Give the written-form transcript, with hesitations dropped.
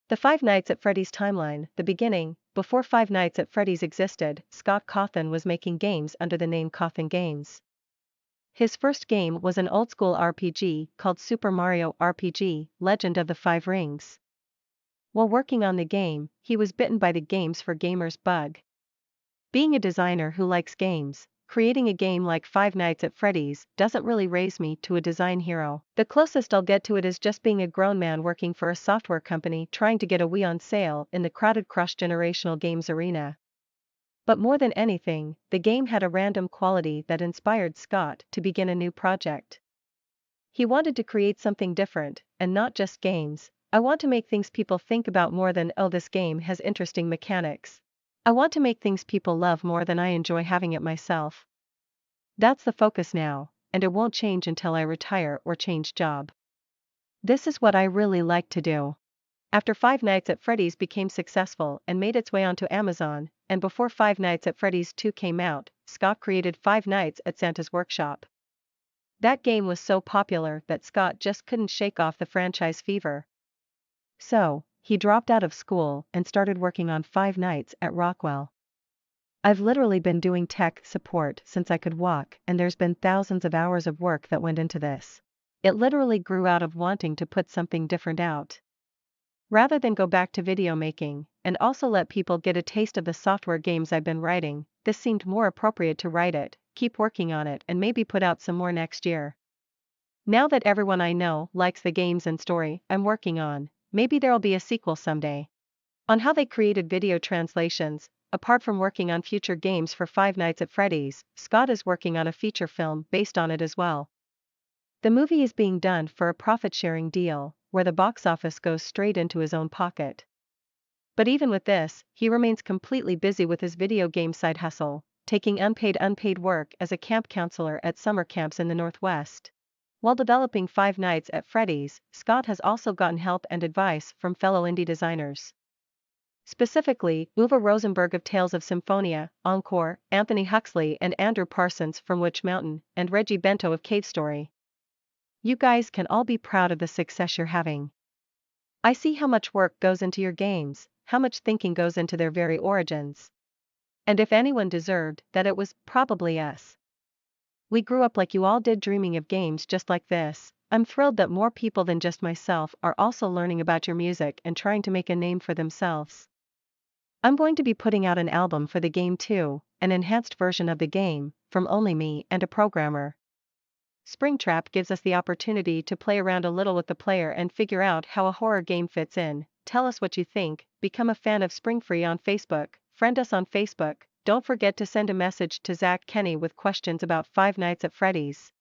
The Five Nights at Freddy's timeline, the beginning. Before Five Nights at Freddy's existed, Scott Cawthon was making games under the name Cawthon Games. His first game was an old-school RPG called Super Mario RPG, Legend of the Five Rings. While working on the game, he was bitten by the Games for Gamers bug. Being a designer who likes games, creating a game like Five Nights at Freddy's doesn't really raise me to a design hero. The closest I'll get to it is just being a grown man working for a software company trying to get a Wii on sale in the crowded cross-generational games arena. But more than anything, the game had a random quality that inspired Scott to begin a new project. He wanted to create something different, and not just games. I want to make things people think about more than, oh, this game has interesting mechanics. I want to make things people love more than I enjoy having it myself. That's the focus now, and it won't change until I retire or change job. This is what I really like to do. After Five Nights at Freddy's became successful and made its way onto Amazon, and before Five Nights at Freddy's 2 came out, Scott created Five Nights at Santa's Workshop. That game was so popular that Scott just couldn't shake off the franchise fever. So, he dropped out of school and started working on Five Nights at Rockwell. I've literally been doing tech support since I could walk, and there's been thousands of hours of work that went into this. It literally grew out of wanting to put something different out. Rather than go back to video making, and also let people get a taste of the software games I've been writing, this seemed more appropriate to write it, keep working on it, and maybe put out some more next year. Now that everyone I know likes the games and story I'm working on, maybe there'll be a sequel someday. On how they created video translations, apart from working on future games for Five Nights at Freddy's, Scott is working on a feature film based on it as well. The movie is being done for a profit-sharing deal, where the box office goes straight into his own pocket. But even with this, he remains completely busy with his video game side hustle, taking unpaid work as a camp counselor at summer camps in the Northwest. While developing Five Nights at Freddy's, Scott has also gotten help and advice from fellow indie designers. Specifically, Uwe Rosenberg of Tales of Symphonia, Encore, Anthony Huxley and Andrew Parsons from Witch Mountain, and Reggie Bento of Cave Story. You guys can all be proud of the success you're having. I see how much work goes into your games, how much thinking goes into their very origins. And if anyone deserved that, it was probably us. We grew up like you all did, dreaming of games just like this. I'm thrilled that more people than just myself are also learning about your music and trying to make a name for themselves. I'm going to be putting out an album for the game too, an enhanced version of the game, from only me and a programmer. Springtrap gives us the opportunity to play around a little with the player and figure out how a horror game fits in. Tell us what you think, become a fan of Springfree on Facebook, friend us on Facebook. Don't forget to send a message to Zach Kenny with questions about Five Nights at Freddy's.